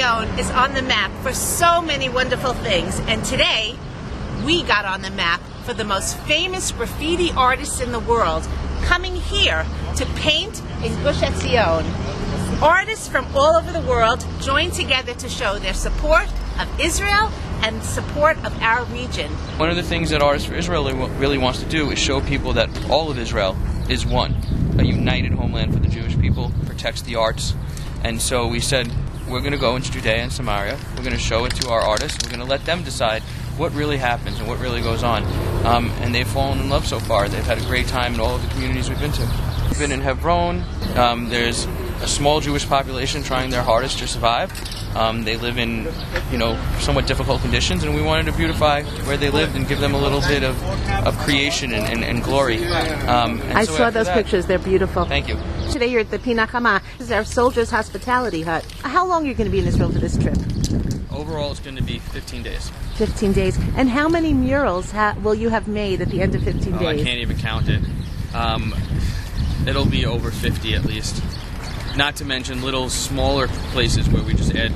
GushEtzion is on the map for so many wonderful things, and today we got on the map for the most famous graffiti artists in the world coming here to paint in GushEtzion. Artists from all over the world joined together to show their support of Israel and support of our region. One of the things that Artists for Israel really wants to do is show people that all of Israel is one. A united homeland for the Jewish people, protects the arts. And so we said, we're going to go into Judea and Samaria, we're going to show it to our artists, we're going to let them decide what really happens and what really goes on. And they've fallen in love so far. They've had a great time in all of the communities we've been to. We've been in Hebron. There's a small Jewish population trying their hardest to survive. They live in, somewhat difficult conditions, and we wanted to beautify where they lived and give them a little bit of creation and glory. I saw those pictures. They're beautiful. Thank you. Today you're at the Pinachama. This is our Soldiers' Hospitality Hut. How long are you going to be in Israel for this trip? Overall, it's going to be 15 days. 15 days. And how many murals will you have made at the end of 15 days? I can't even count it. It'll be over 50 at least. Not to mention little smaller places where we just add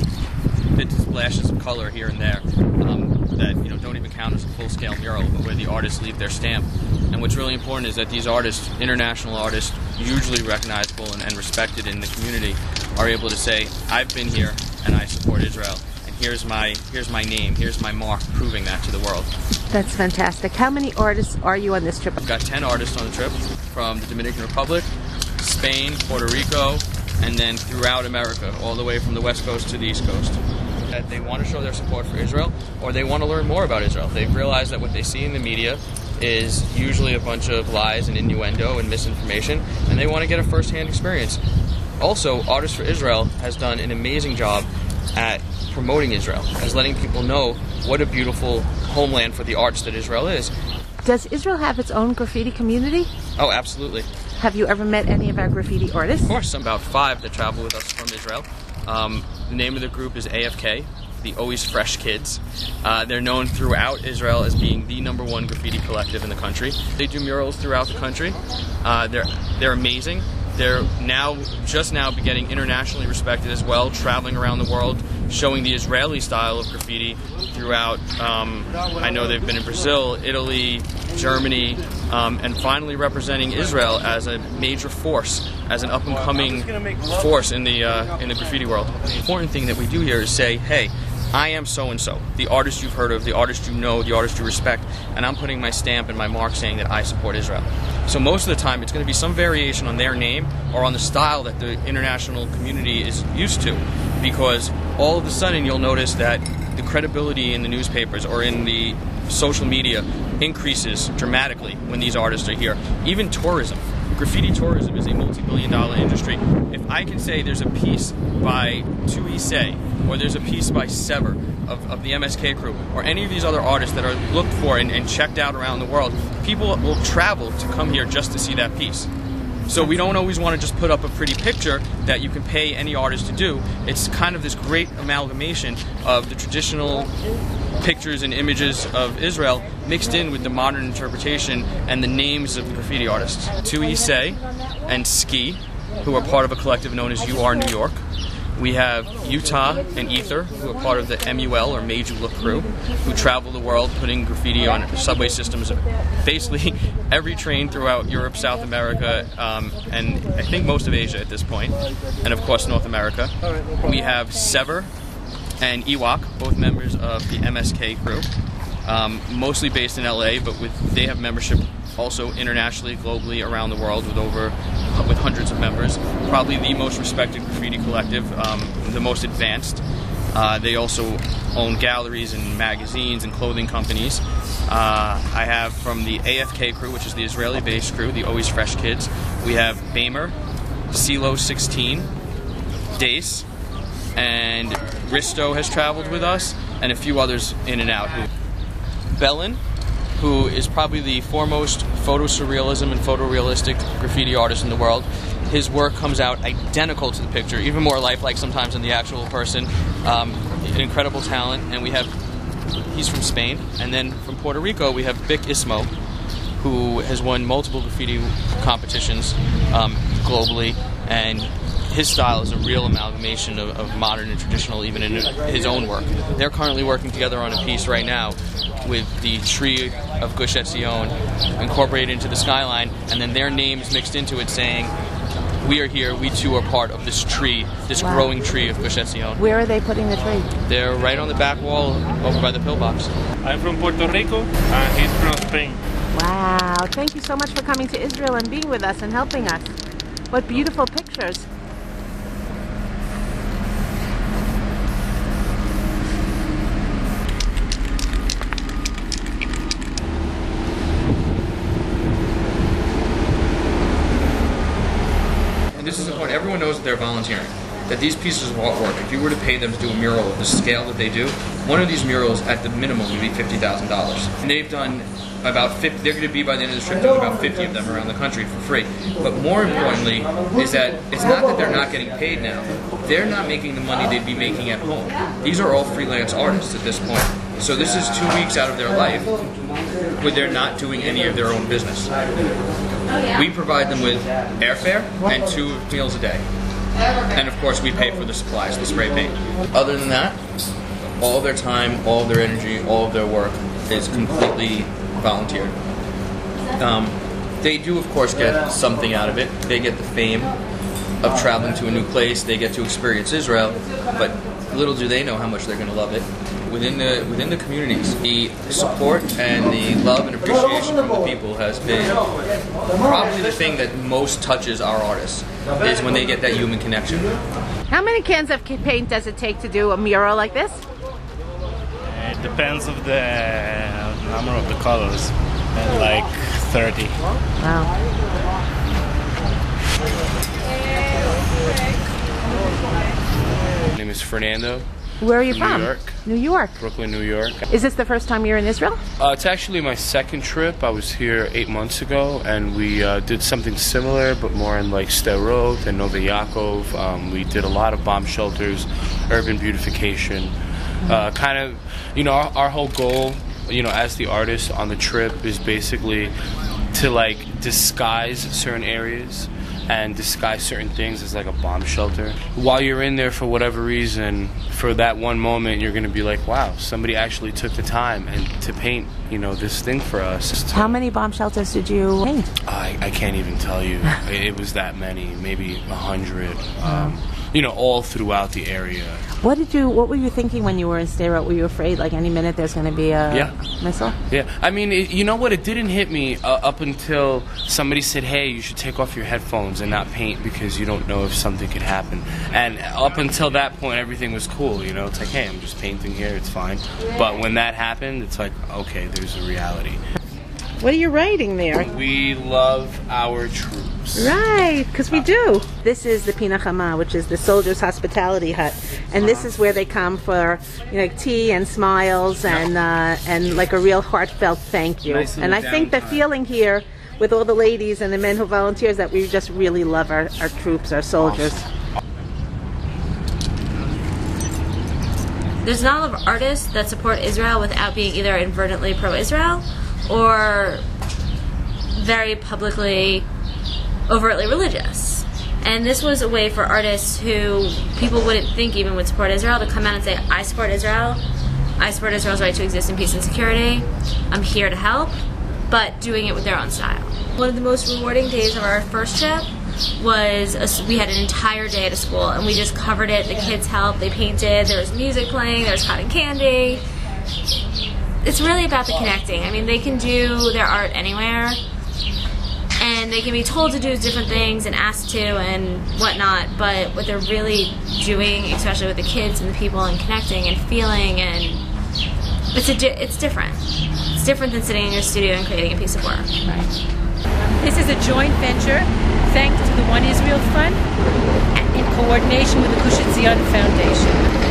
bits, splashes of color here and there that don't even count as a full-scale mural, but where the artists leave their stamp. And what's really important is that these artists, international artists, usually recognizable and respected in the community, are able to say, I've been here and I support Israel. And here's my name, here's my mark, proving that to the world. That's fantastic. How many artists are you on this trip? We've got 10 artists on the trip from the Dominican Republic, Spain, Puerto Rico, and then throughout America, all the way from the West Coast to the East Coast. That they want to show their support for Israel, or they want to learn more about Israel. They've realized that what they see in the media is usually a bunch of lies and innuendo and misinformation, and they want to get a first-hand experience. Also, Artists for Israel has done an amazing job at promoting Israel, as letting people know what a beautiful homeland for the arts that Israel is. Does Israel have its own graffiti community? Oh, absolutely. Have you ever met any of our graffiti artists? Of course, about 5 that travel with us from Israel. The name of the group is AFK, the Always Fresh Kids. They're known throughout Israel as being the #1 graffiti collective in the country. They do murals throughout the country. They're amazing. They're just now getting internationally respected as well, traveling around the world, showing the Israeli style of graffiti throughout. I know they've been in Brazil, Italy, Germany, and finally representing Israel as a major force, as an up-and-coming force in the graffiti world. The important thing that we do here is say, hey, I am so-and-so, the artist you've heard of, the artist you know, the artist you respect, and I'm putting my stamp and my mark saying that I support Israel. So most of the time it's going to be some variation on their name or on the style that the international community is used to, because all of a sudden you'll notice that the credibility in the newspapers or in the social media increases dramatically when these artists are here. Even tourism. Graffiti tourism is a multi-billion-dollar industry. If I can say there's a piece by Tuise, or there's a piece by Sever of the MSK crew, or any of these other artists that are looked for and checked out around the world, people will travel to come here just to see that piece. So we don't always want to just put up a pretty picture that you can pay any artist to do. It's kind of this great amalgamation of the traditional pictures and images of Israel mixed in with the modern interpretation and the names of the graffiti artists. Tuise and Ski, who are part of a collective known as You Are New York. We have Utah and Ether, who are part of the MUL, or Made You Look crew, who travel the world putting graffiti on subway systems of basically every train throughout Europe, South America, and I think most of Asia at this point, and of course North America. We have Sever and Ewok, both members of the MSK crew, mostly based in LA, but they have membership also internationally, globally, around the world with hundreds of members. Probably the most respected graffiti collective, the most advanced. They also own galleries and magazines and clothing companies. I have from the AFK crew, which is the Israeli-based crew, the Always Fresh Kids, we have Bamer, CeeLo 16, Dace, and Risto has traveled with us, and a few others in and out. Bellin, who is probably the foremost photo-surrealism and photorealistic graffiti artist in the world. His work comes out identical to the picture, even more lifelike sometimes than the actual person. An incredible talent, and he's from Spain. And then from Puerto Rico, we have Vic Ismo, who has won multiple graffiti competitions globally, and his style is a real amalgamation of modern and traditional, even in his own work. They're currently working together on a piece right now with the tree of GushEtzion incorporated into the skyline, and then their names mixed into it, saying, "We are here, we too are part of this tree, this growing tree of GushEtzion." Where are they putting the tree? They're right on the back wall over by the pillbox. I'm from Puerto Rico, and he's from Spain. Wow, thank you so much for coming to Israel and being with us and helping us. What beautiful pictures. This is the point. Everyone knows that they're volunteering, that these pieces of artwork, if you were to pay them to do a mural of the scale that they do, one of these murals at the minimum would be $50,000. And they've done about 50, they're going to be by the end of the trip doing about 50 of them around the country for free. But more importantly is that it's not that they're not getting paid now. They're not making the money they'd be making at home. These are all freelance artists at this point. So this is 2 weeks out of their life where they're not doing any of their own business. We provide them with airfare and 2 meals a day. And of course we pay for the supplies, the spray paint. Other than that, all of their time, all of their energy, all of their work is completely volunteered. They do of course get something out of it. They get the fame of traveling to a new place, they get to experience Israel, but little do they know how much they're going to love it. Within the communities, the support and the love and appreciation from the people has been probably the thing that most touches our artists, is when they get that human connection. How many cans of paint does it take to do a mural like this? It depends of the number of the colors, like 30. Wow. My name is Fernando. Where are you from? New York. New York. Brooklyn, New York. Is this the first time you're in Israel? It's actually my second trip. I was here 8 months ago, and we did something similar, but more in like Sderot and Nove Yaakov. We did a lot of bomb shelters, urban beautification. Kind of, our whole goal, as the artist on the trip is basically to like disguise certain areas and disguise certain things as like a bomb shelter. While you're in there, for whatever reason, for that one moment, you're going to be like, wow, somebody actually took the time and to paint, this thing for us. How many bomb shelters did you paint? I can't even tell you. It was that many, maybe 100. All throughout the area. What were you thinking when you were in Sderot? Were you afraid like any minute there's going to be a missile? Yeah. I mean, you know what? It didn't hit me up until somebody said, hey, you should take off your headphones and not paint because you don't know if something could happen. And up until that point, everything was cool, It's like, hey, I'm just painting here, it's fine. But when that happened, it's like, okay, there's a reality. What are you writing there? We love our troops. Right, because we do. This is the Pina Chama, which is the soldiers' hospitality hut, and this is where they come for tea and smiles and like a real heartfelt thank you. Nice, and I think the feeling here with all the ladies and the men who volunteer is that we just really love our troops, our soldiers. There's not a lot of artists that support Israel without being either inadvertently pro-Israel or very publicly, overtly religious. And this was a way for artists who people wouldn't think even would support Israel to come out and say, I support Israel. I support Israel's right to exist in peace and security. I'm here to help, but doing it with their own style. One of the most rewarding days of our first trip was we had an entire day at a school and we just covered it. The kids helped, they painted, there was music playing, there was cotton candy. It's really about the connecting. I mean, they can do their art anywhere, and they can be told to do different things and asked to and whatnot, but what they're really doing, especially with the kids and the people and connecting and feeling, and it's different. It's different than sitting in your studio and creating a piece of work. Right. This is a joint venture thanks to the One Israel Fund in coordination with the GushEtzion Foundation.